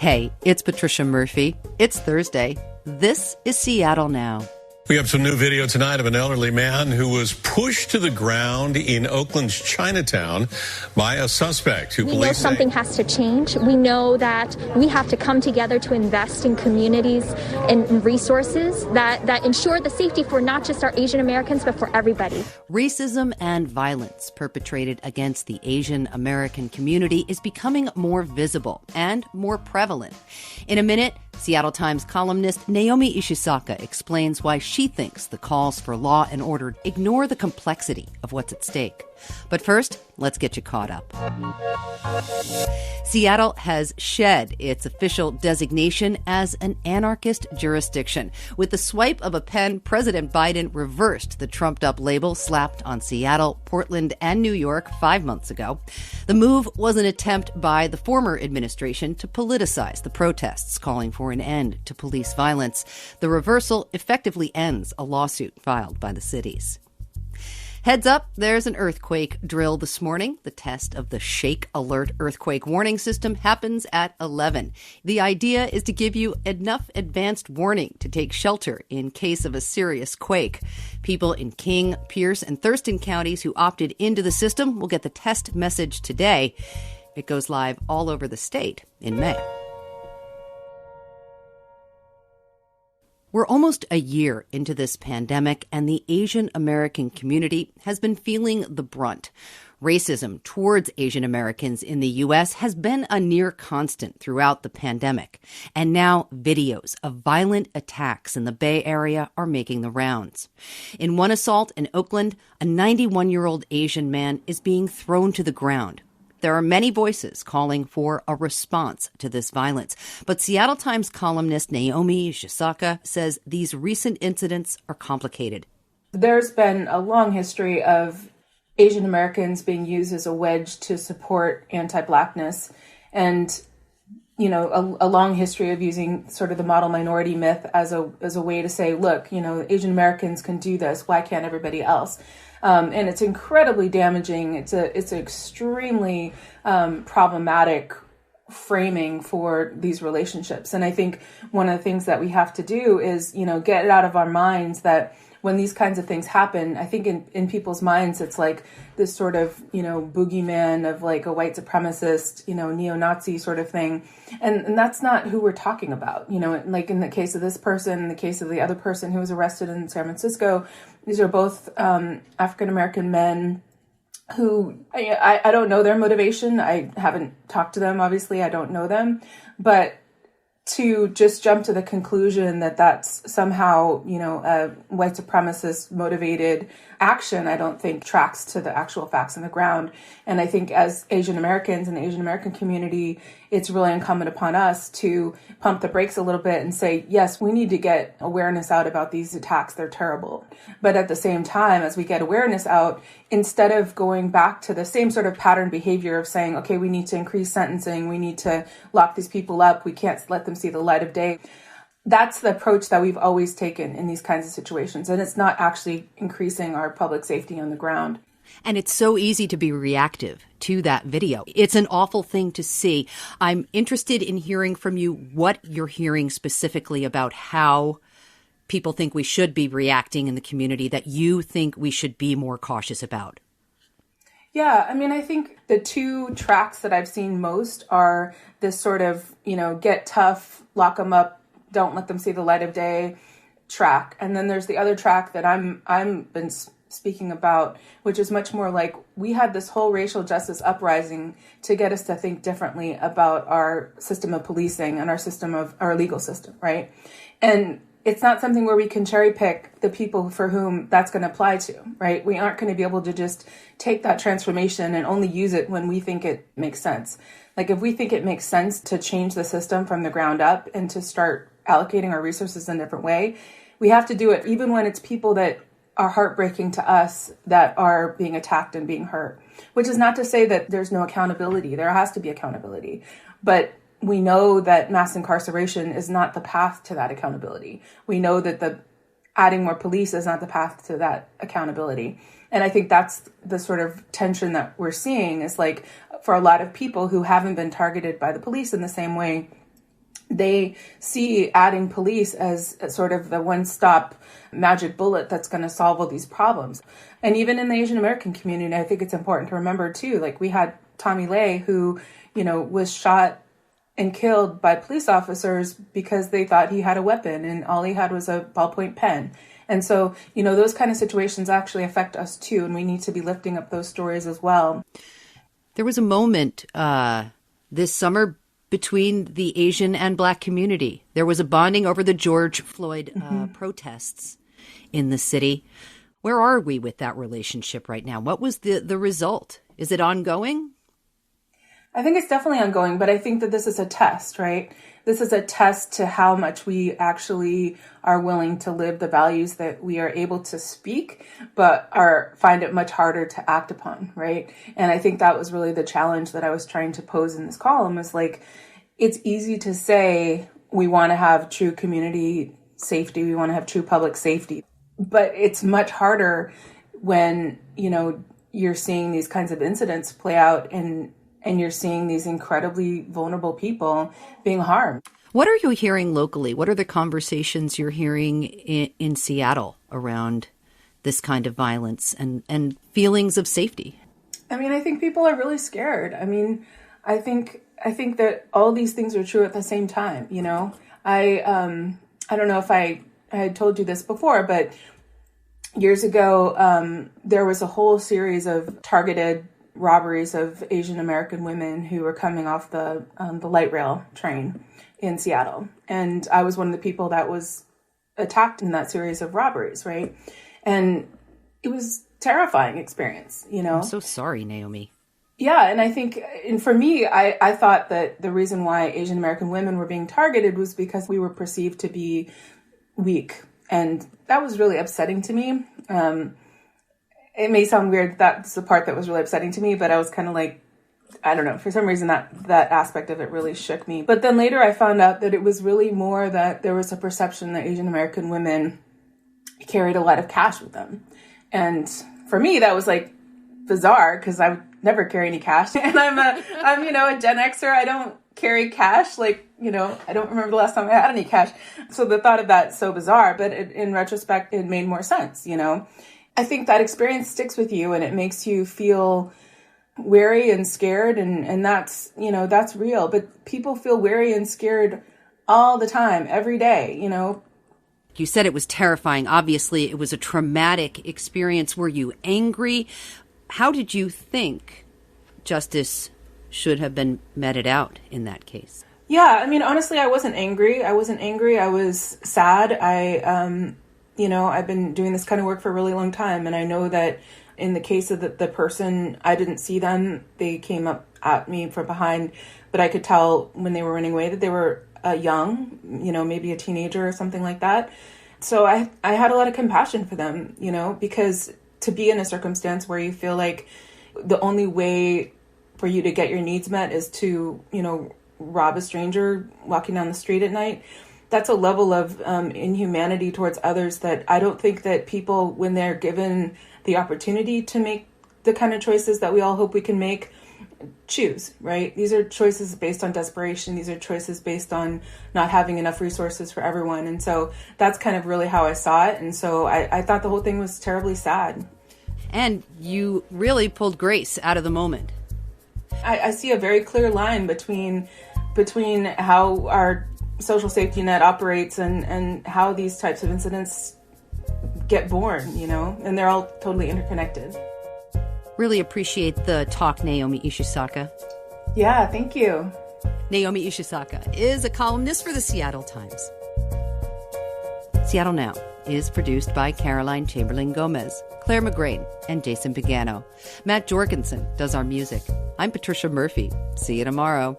Hey, it's Patricia Murphy. It's Thursday. This is Seattle Now. We have some new video tonight of an elderly man who was pushed to the ground in Oakland's Chinatown by a suspect who police say... We know something has to change. We know that we have to come together to invest in communities and resources that ensure the safety for not just our Asian Americans, but for everybody. Racism and violence perpetrated against the Asian American community is becoming more visible and more prevalent. In a minute, Seattle Times columnist Naomi Ishisaka explains why she thinks the calls for law and order ignore the complexity of what's at stake. But first, let's get you caught up. Seattle has shed its official designation as an anarchist jurisdiction. With the swipe of a pen, President Biden reversed the trumped-up label slapped on Seattle, Portland, and New York 5 months ago. The move was an attempt by the former administration to politicize the protests calling for an end to police violence. The reversal effectively ends a lawsuit filed by the cities. Heads up, there's an earthquake drill this morning. The test of the Shake Alert earthquake warning system happens at 11. The idea is to give you enough advanced warning to take shelter in case of a serious quake. People in King, Pierce, and Thurston counties who opted into the system will get the test message today. It goes live all over the state in May. We're almost a year into this pandemic, and the Asian American community has been feeling the brunt. Racism towards Asian Americans in the U.S. has been a near constant throughout the pandemic. And now videos of violent attacks in the Bay Area are making the rounds. In one assault in Oakland, a 91-year-old Asian man is being thrown to the ground. There are many voices calling for a response to this violence. But Seattle Times columnist Naomi Ishisaka says these recent incidents are complicated. There's been a long history of Asian Americans being used as a wedge to support anti-Blackness and, a long history of using sort of the model minority myth as a way to say, look, Asian Americans can do this. Why can't everybody else? And it's incredibly damaging. It's an extremely problematic framing for these relationships. And I think one of the things that we have to do is, get it out of our minds that when these kinds of things happen, I think in people's minds, it's like this sort of, boogeyman of like a white supremacist, neo-Nazi sort of thing. And that's not who we're talking about. Like in the case of this person, in the case of the other person who was arrested in San Francisco, these are both African-American men who I don't know their motivation. I haven't talked to them. Obviously, I don't know them. But to just jump to the conclusion that that's somehow, a white supremacist motivated action, I don't think tracks to the actual facts on the ground. And I think as Asian Americans in the Asian American community, it's really incumbent upon us to pump the brakes a little bit and say, yes, we need to get awareness out about these attacks. They're terrible. But at the same time, as we get awareness out, instead of going back to the same sort of pattern behavior of saying, okay, we need to increase sentencing, we need to lock these people up, we can't let them see the light of day. That's the approach that we've always taken in these kinds of situations. And it's not actually increasing our public safety on the ground. And it's so easy to be reactive to that video. It's an awful thing to see. I'm interested in hearing from you what you're hearing specifically about how people think we should be reacting in the community that you think we should be more cautious about. Yeah, I think the two tracks that I've seen most are this sort of, get tough, lock them up, don't let them see the light of day track. And then there's the other track that I'm been speaking about, which is much more like we had this whole racial justice uprising to get us to think differently about our system of policing and our legal system, right? And it's not something where we can cherry pick the people for whom that's going to apply to, right? We aren't going to be able to just take that transformation and only use it when we think it makes sense. Like if we think it makes sense to change the system from the ground up and to start allocating our resources in a different way, we have to do it even when it's people that are heartbreaking to us that are being attacked and being hurt, which is not to say that there's no accountability. There has to be accountability. But we know that mass incarceration is not the path to that accountability. We know that adding more police is not the path to that accountability. And I think that's the sort of tension that we're seeing is like for a lot of people who haven't been targeted by the police in the same way They see adding police as sort of the one-stop magic bullet that's going to solve all these problems. And even in the Asian American community, I think it's important to remember too, like we had Tommy Lay, who, was shot and killed by police officers because they thought he had a weapon and all he had was a ballpoint pen. And so, those kind of situations actually affect us too, and we need to be lifting up those stories as well. There was a moment this summer between the Asian and Black community. There was a bonding over the George Floyd protests in the city. Where are we with that relationship right now? What was the result? Is it ongoing? I think it's definitely ongoing, but I think that this is a test, right? This is a test to how much we actually are willing to live the values that we are able to speak, but find it much harder to act upon, right? And I think that was really the challenge that I was trying to pose in this column, is like, it's easy to say we want to have true community safety, we want to have true public safety, but it's much harder when, you're seeing these kinds of incidents play out and you're seeing these incredibly vulnerable people being harmed. What are you hearing locally? What are the conversations you're hearing in Seattle around this kind of violence and feelings of safety? I think people are really scared. I think that all these things are true at the same time. I don't know if I had told you this before, but years ago, there was a whole series of targeted robberies of Asian American women who were coming off the light rail train in Seattle. And I was one of the people that was attacked in that series of robberies, right? And it was a terrifying experience, I'm so sorry, Naomi. Yeah, and I think, and for me, I thought that the reason why Asian American women were being targeted was because we were perceived to be weak. And that was really upsetting to me. It may sound weird, that's the part that was really upsetting to me, but I was kind of like, I don't know, for some reason that aspect of it really shook me. But then later I found out that it was really more that there was a perception that Asian American women carried a lot of cash with them. And for me, that was like bizarre because I would never carry any cash. And I'm a Gen Xer. I don't carry cash. I don't remember the last time I had any cash. So the thought of that's so bizarre, but in retrospect, it made more sense, I think that experience sticks with you and it makes you feel wary and scared. And that's, that's real. But people feel wary and scared all the time, every day, You said it was terrifying. Obviously, it was a traumatic experience. Were you angry? How did you think justice should have been meted out in that case? Yeah, honestly, I wasn't angry. I was sad. I've been doing this kind of work for a really long time. And I know that in the case of the person, I didn't see them. They came up at me from behind, but I could tell when they were running away that they were young, maybe a teenager or something like that. So I had a lot of compassion for them, because to be in a circumstance where you feel like the only way for you to get your needs met is to, rob a stranger walking down the street at night. That's a level of inhumanity towards others that I don't think that people, when they're given the opportunity to make the kind of choices that we all hope we can make, choose, right? These are choices based on desperation. These are choices based on not having enough resources for everyone. And so that's kind of really how I saw it. And so I thought the whole thing was terribly sad. And you really pulled grace out of the moment. I see a very clear line between how our social safety net operates and how these types of incidents get born, and they're all totally interconnected. Really appreciate the talk, Naomi Ishisaka. Yeah, thank you. Naomi Ishisaka is a columnist for the Seattle Times. Seattle Now is produced by Caroline Chamberlain Gomez, Clare McGrane, and Jason Pagano. Matt Jorgensen does our music. I'm Patricia Murphy. See you tomorrow.